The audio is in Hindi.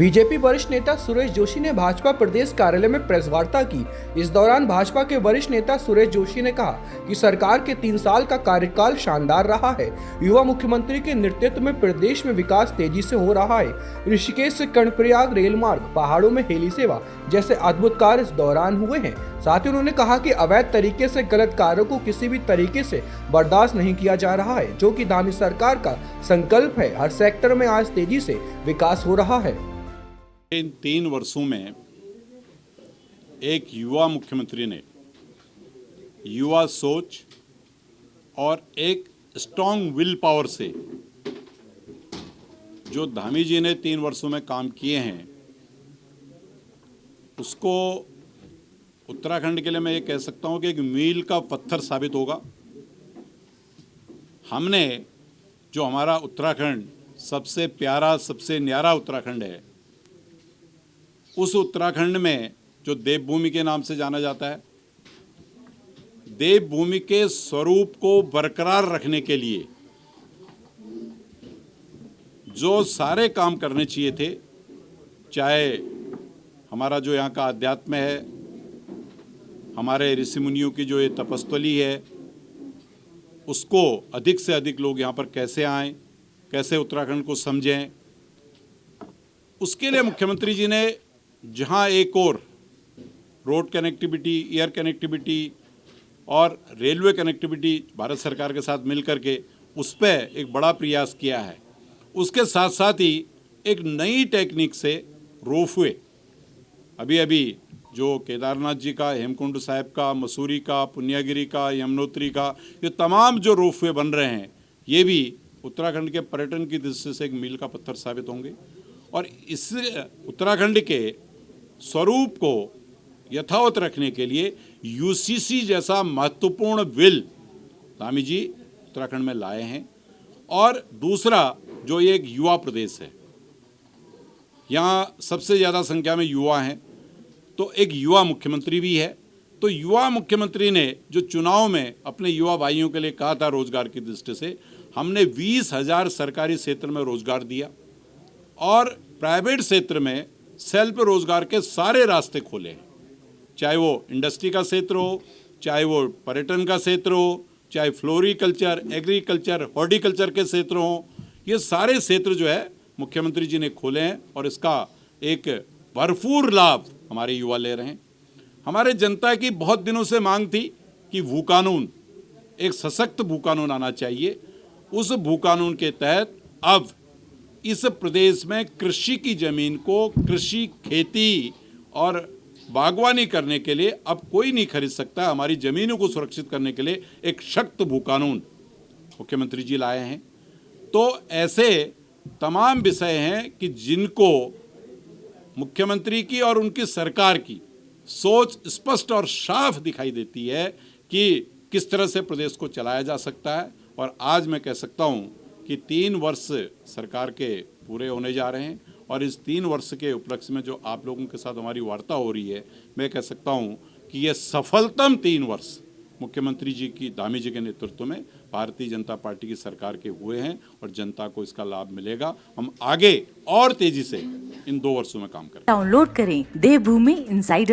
बीजेपी वरिष्ठ नेता सुरेश जोशी ने भाजपा प्रदेश कार्यालय में प्रेस वार्ता की। इस दौरान भाजपा के वरिष्ठ नेता सुरेश जोशी ने कहा कि सरकार के 3 साल का कार्यकाल शानदार रहा है। युवा मुख्यमंत्री के नेतृत्व में प्रदेश में विकास तेजी से हो रहा है। ऋषिकेश से कर्णप्रयाग रेल मार्ग, पहाड़ों में हेली सेवा जैसे अद्भुत कार्य इस दौरान हुए हैं। साथ ही उन्होंने कहा कि अवैध तरीके से गलत कार्यों को किसी भी तरीके से बर्दाश्त नहीं किया जा रहा है, जो कि धामी सरकार का संकल्प है। हर सेक्टर में आज तेजी से विकास हो रहा है। इन 3 वर्षों में एक युवा मुख्यमंत्री ने युवा सोच और एक स्ट्रॉन्ग विल पावर से जो धामी जी ने 3 वर्षों में काम किए हैं, उसको उत्तराखंड के लिए मैं ये कह सकता हूँ कि एक मील का पत्थर साबित होगा। हमने जो हमारा उत्तराखंड सबसे प्यारा, सबसे न्यारा उत्तराखंड है, उस उत्तराखंड में जो देवभूमि के नाम से जाना जाता है, देवभूमि के स्वरूप को बरकरार रखने के लिए जो सारे काम करने चाहिए थे, चाहे हमारा जो यहाँ का अध्यात्म है, हमारे ऋषि मुनियों की जो ये तपस्थली है, उसको अधिक से अधिक लोग यहाँ पर कैसे आएं, कैसे उत्तराखंड को समझें, उसके लिए मुख्यमंत्री जी ने जहाँ एक और रोड कनेक्टिविटी, एयर कनेक्टिविटी और रेलवे कनेक्टिविटी भारत सरकार के साथ मिलकर के उस पर एक बड़ा प्रयास किया है, उसके साथ साथ ही एक नई टेक्निक से रोपवे, अभी जो केदारनाथ जी का, हेमकुंड साहिब का, मसूरी का, पुण्यागिरी का, यमुनोत्री का, ये तमाम जो रोपवे बन रहे हैं, ये भी उत्तराखंड के पर्यटन की दृष्टि से एक मील का पत्थर साबित होंगे। और इस उत्तराखंड के स्वरूप को यथावत रखने के लिए यूसीसी जैसा महत्वपूर्ण बिल धामी जी उत्तराखंड में लाए हैं। और दूसरा, जो ये एक युवा प्रदेश है, यहाँ सबसे ज़्यादा संख्या में युवा हैं, तो एक युवा मुख्यमंत्री भी है। तो युवा मुख्यमंत्री ने जो चुनाव में अपने युवा भाइयों के लिए कहा था रोजगार की दृष्टि से, हमने 20,000 सरकारी क्षेत्र में रोजगार दिया और प्राइवेट क्षेत्र में सेल्फ रोजगार के सारे रास्ते खोले हैं, चाहे वो इंडस्ट्री का क्षेत्र हो, चाहे वो पर्यटन का क्षेत्र हो, चाहे फ्लोरिकल्चर, एग्रीकल्चर, हॉर्टिकल्चर के क्षेत्र हो, ये सारे क्षेत्र जो है मुख्यमंत्री जी ने खोले हैं और इसका एक भरपूर लाभ हमारे युवा ले रहे हैं। हमारे जनता की बहुत दिनों से मांग थी कि भू कानून, एक सशक्त भू कानून आना चाहिए। उस भू कानून के तहत अब इस प्रदेश में कृषि की जमीन को कृषि, खेती और बागवानी करने के लिए अब कोई नहीं खरीद सकता। हमारी जमीनों को सुरक्षित करने के लिए एक सख्त भू कानून मुख्यमंत्री जी लाए हैं। तो ऐसे तमाम विषय हैं कि जिनको मुख्यमंत्री की और उनकी सरकार की सोच स्पष्ट और साफ दिखाई देती है कि किस तरह से प्रदेश को चलाया जा सकता है। और आज मैं कह सकता हूं कि 3 वर्ष सरकार के पूरे होने जा रहे हैं और इस 3 वर्ष के उपलक्ष्य में जो आप लोगों के साथ हमारी वार्ता हो रही है, मैं कह सकता हूं कि ये सफलतम 3 वर्ष मुख्यमंत्री जी की, धामी जी के नेतृत्व में भारतीय जनता पार्टी की सरकार के हुए हैं और जनता को इसका लाभ मिलेगा। हम आगे और तेजी से इन 2 वर्षों में काम करें। डाउनलोड करें देवभूमि इंसाइडर।